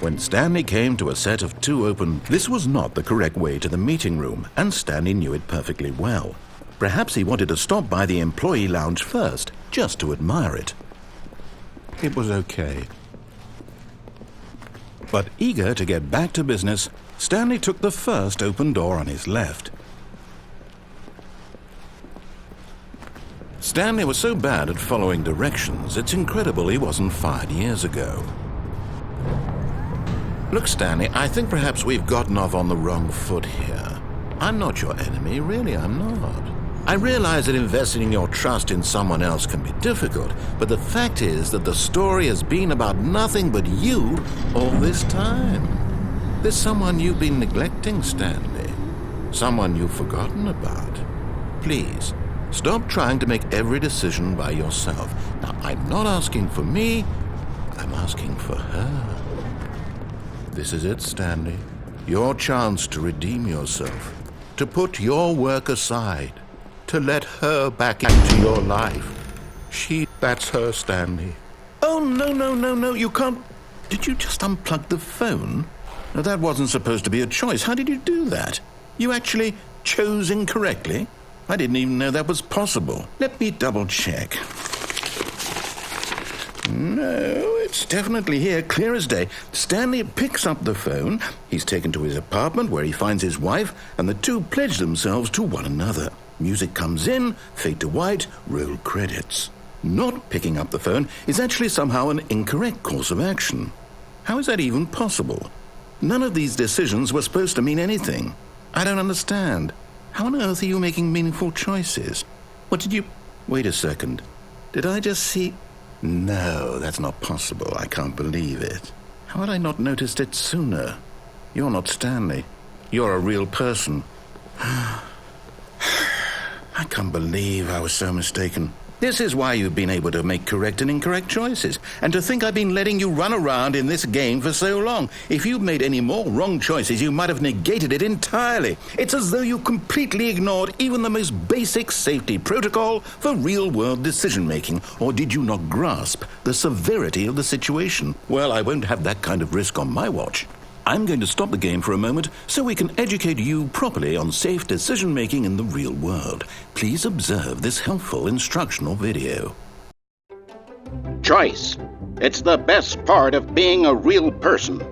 When Stanley came to a set of 2 open, this was not the correct way to the meeting room, and Stanley knew it perfectly well. Perhaps he wanted to stop by the employee lounge first, just to admire it. It was okay. But eager to get back to business, Stanley took the first open door on his left. Stanley was so bad at following directions, it's incredible he wasn't fired years ago. Look, Stanley, I think perhaps we've gotten off on the wrong foot here. I'm not your enemy, really, I'm not. I realize that investing your trust in someone else can be difficult, but the fact is that the story has been about nothing but you all this time. There's someone you've been neglecting, Stanley. Someone you've forgotten about. Please, stop trying to make every decision by yourself. Now, I'm not asking for me, I'm asking for her. This is it, Stanley. Your chance to redeem yourself, to put your work aside, to let her back into your life. That's her, Stanley. Oh, no, you can't. Did you just unplug the phone? No, that wasn't supposed to be a choice. How did you do that? You actually chose incorrectly? I didn't even know that was possible. Let me double check. No, it's definitely here, clear as day. Stanley picks up the phone. He's taken to his apartment where he finds his wife, and the two pledge themselves to one another. Music comes in, fade to white, roll credits. Not picking up the phone is actually somehow an incorrect course of action. How is that even possible? None of these decisions were supposed to mean anything. I don't understand. How on earth are you making meaningful choices? What did you... Wait a second. Did I just see... No, that's not possible. I can't believe it. How had I not noticed it sooner? You're not Stanley. You're a real person. I can't believe I was so mistaken. This is why you've been able to make correct and incorrect choices. And to think I've been letting you run around in this game for so long. If you'd made any more wrong choices, you might have negated it entirely. It's as though you completely ignored even the most basic safety protocol for real-world decision-making. Or did you not grasp the severity of the situation? Well, I won't have that kind of risk on my watch. I'm going to stop the game for a moment so we can educate you properly on safe decision-making in the real world. Please observe this helpful instructional video. Choice. It's the best part of being a real person,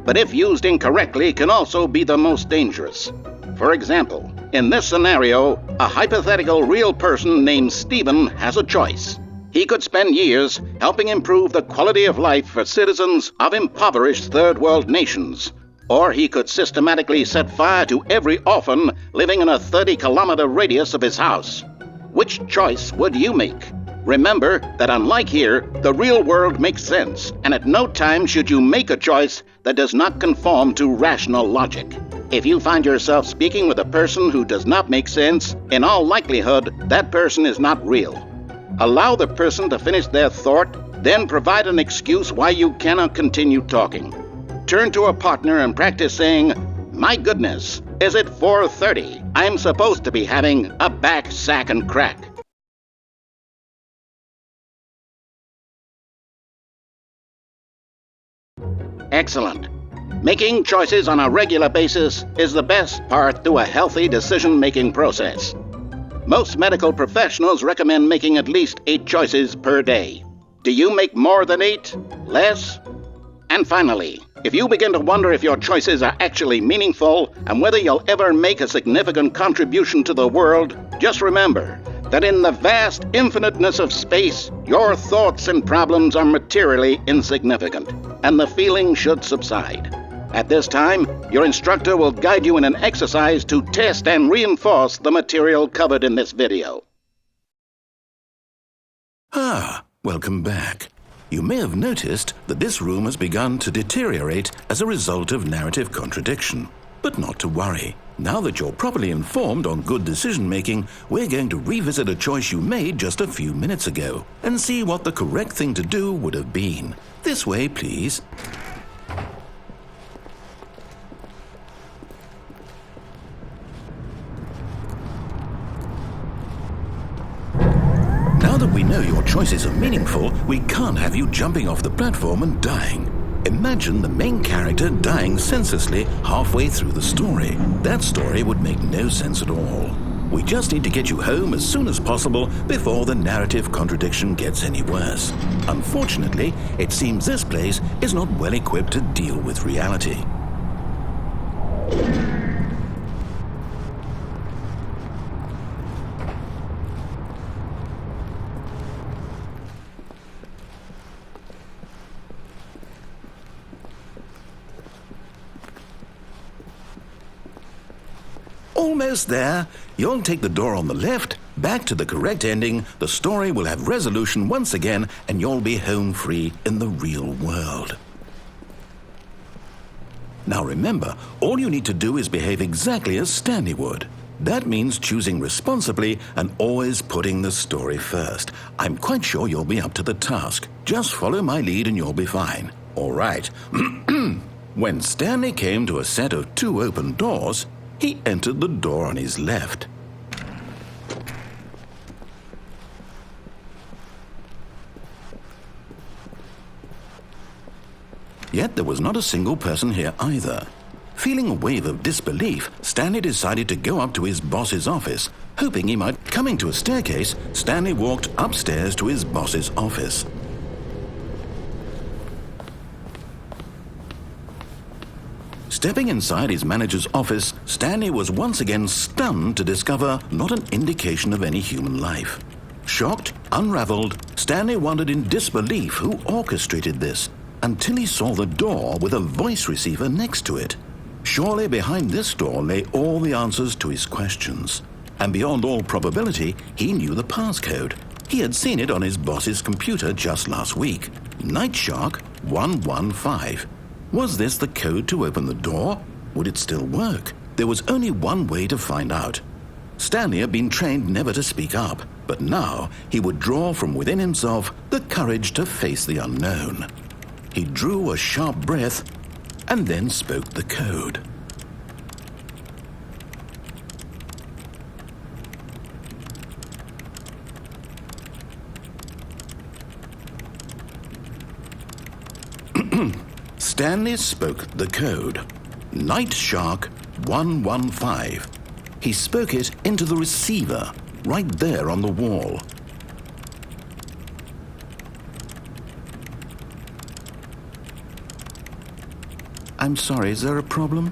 but if used incorrectly can also be the most dangerous. For example, in this scenario, a hypothetical real person named Stephen has a choice. He could spend years helping improve the quality of life for citizens of impoverished third world nations. Or he could systematically set fire to every orphan living in a 30-kilometer radius of his house. Which choice would you make? Remember that unlike here, the real world makes sense, and at no time should you make a choice that does not conform to rational logic. If you find yourself speaking with a person who does not make sense, in all likelihood, that person is not real. Allow the person to finish their thought, then provide an excuse why you cannot continue talking. Turn to a partner and practice saying, "My goodness, is it 4:30? I'm supposed to be having a back, sack, and crack." Excellent. Making choices on a regular basis is the best part to a healthy decision-making process. Most medical professionals recommend making at least 8 choices per day. Do you make more than 8? Less? And finally, if you begin to wonder if your choices are actually meaningful and whether you'll ever make a significant contribution to the world, just remember that in the vast infiniteness of space, your thoughts and problems are materially insignificant, and the feeling should subside. At this time, your instructor will guide you in an exercise to test and reinforce the material covered in this video. Welcome back. You may have noticed that this room has begun to deteriorate as a result of narrative contradiction. But not to worry. Now that you're properly informed on good decision-making, we're going to revisit a choice you made just a few minutes ago and see what the correct thing to do would have been. This way, please. Now that we know your choices are meaningful, we can't have you jumping off the platform and dying. Imagine the main character dying senselessly halfway through the story. That story would make no sense at all. We just need to get you home as soon as possible before the narrative contradiction gets any worse. Unfortunately, it seems this place is not well equipped to deal with reality. Almost there. You'll take the door on the left, back to the correct ending, the story will have resolution once again, and you'll be home free in the real world. Now remember, all you need to do is behave exactly as Stanley would. That means choosing responsibly and always putting the story first. I'm quite sure you'll be up to the task. Just follow my lead and you'll be fine. All right. When Stanley came to a set of 2 open doors, he entered the door on his left. Yet there was not a single person here either. Feeling a wave of disbelief, Stanley decided to go up to his boss's office, hoping he might. Coming to a staircase, Stanley walked upstairs to his boss's office. Stepping inside his manager's office, Stanley was once again stunned to discover not an indication of any human life. Shocked, unraveled, Stanley wondered in disbelief who orchestrated this, until he saw the door with a voice receiver next to it. Surely behind this door lay all the answers to his questions. And beyond all probability, he knew the passcode. He had seen it on his boss's computer just last week. Nightshark 115. Was this the code to open the door? Would it still work? There was only one way to find out. Stanley had been trained never to speak up, but now he would draw from within himself the courage to face the unknown. He drew a sharp breath and then spoke the code. Stanley spoke the code. Nightshark 115. He spoke it into the receiver, right there on the wall. I'm sorry, is there a problem?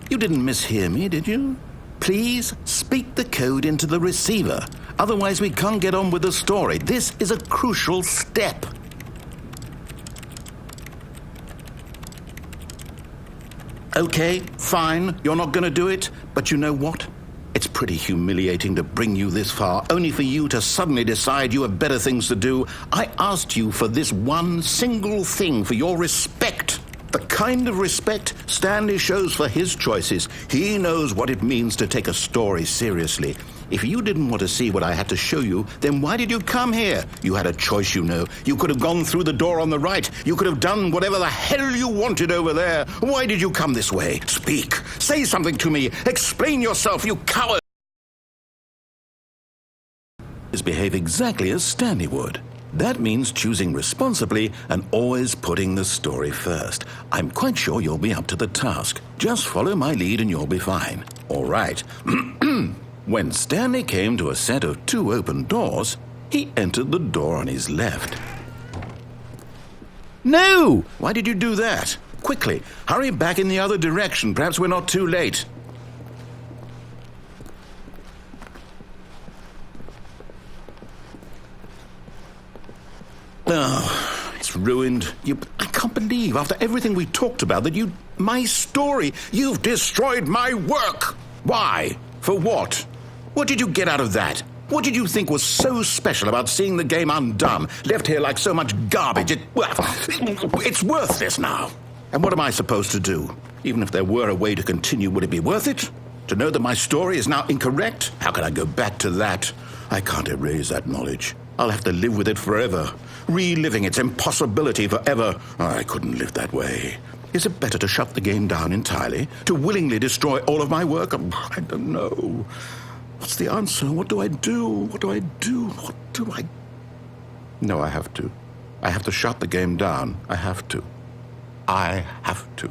You didn't mishear me, did you? Please speak the code into the receiver. Otherwise we can't get on with the story. This is a crucial step. Okay, fine, you're not going to do it, but you know what? It's pretty humiliating to bring you this far, only for you to suddenly decide you have better things to do. I asked you for this one single thing, for your respect. The kind of respect Stanley shows for his choices. He knows what it means to take a story seriously. If you didn't want to see what I had to show you, then why did you come here? You had a choice, you know. You could have gone through the door on the right. You could have done whatever the hell you wanted over there. Why did you come this way? Speak. Say something to me. Explain yourself, you coward. Behave exactly as Stanley would. That means choosing responsibly and always putting the story first. I'm quite sure you'll be up to the task. Just follow my lead and you'll be fine. All right. When Stanley came to a set of 2 open doors, he entered the door on his left. No! Why did you do that? Quickly, hurry back in the other direction. Perhaps we're not too late. Oh, it's ruined. I can't believe, after everything we talked about, that my story, you've destroyed my work. Why? For what? What did you get out of that? What did you think was so special about seeing the game undone, left here like so much garbage? It's worthless now. And what am I supposed to do? Even if there were a way to continue, would it be worth it? To know that my story is now incorrect? How can I go back to that? I can't erase that knowledge. I'll have to live with it forever, reliving its impossibility forever. I couldn't live that way. Is it better to shut the game down entirely? To willingly destroy all of my work? I don't know. What's the answer? What do I do? What do I do? What do I... No, I have to. I have to shut the game down. I have to. I have to.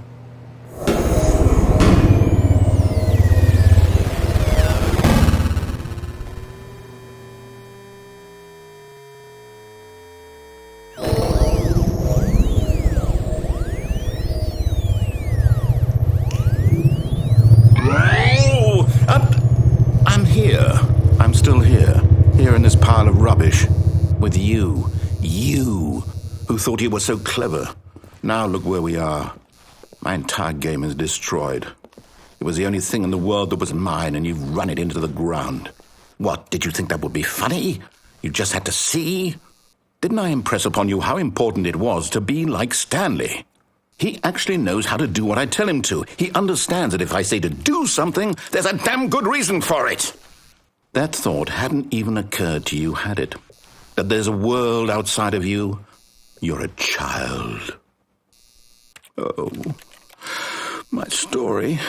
I'm here. I'm still here. Here in this pile of rubbish. With you. You, who thought you were so clever. Now look where we are. My entire game is destroyed. It was the only thing in the world that was mine, and you've run it into the ground. What, did you think that would be funny? You just had to see? Didn't I impress upon you how important it was to be like Stanley? He actually knows how to do what I tell him to. He understands that if I say to do something, there's a damn good reason for it. That thought hadn't even occurred to you, had it? That there's a world outside of you? You're a child. Oh, my story.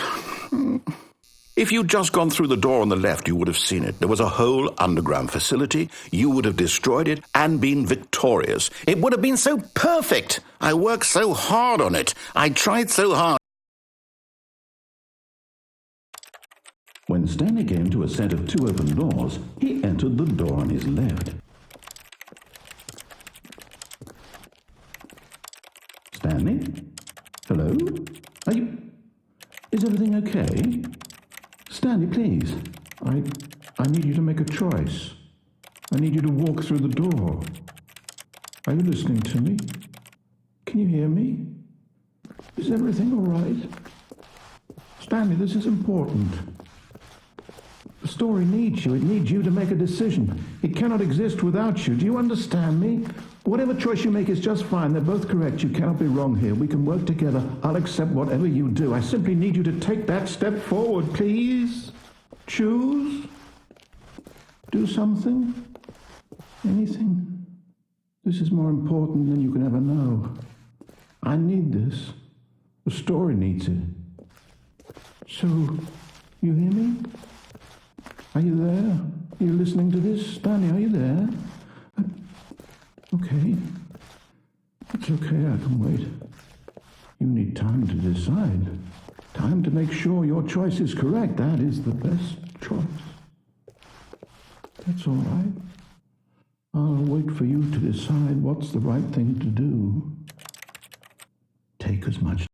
If you'd just gone through the door on the left, you would have seen it. There was a whole underground facility. You would have destroyed it and been victorious. It would have been so perfect. I worked so hard on it. I tried so hard. When Stanley came to a set of 2 open doors, he entered the door on his left. Stanley? Hello? Are you... Is everything okay? Stanley, please. I need you to make a choice. I need you to walk through the door. Are you listening to me? Can you hear me? Is everything all right? Stanley, this is important. The story needs you. It needs you to make a decision. It cannot exist without you. Do you understand me? Whatever choice you make is just fine. They're both correct. You cannot be wrong here. We can work together. I'll accept whatever you do. I simply need you to take that step forward, please. Choose. Do something. Anything. This is more important than you can ever know. I need this. The story needs it. So, you hear me? Are you there? Are you listening to this? Stanley, are you there? Okay. It's okay, I can wait. You need time to decide. Time to make sure your choice is correct. That is the best choice. That's all right. I'll wait for you to decide what's the right thing to do. Take as much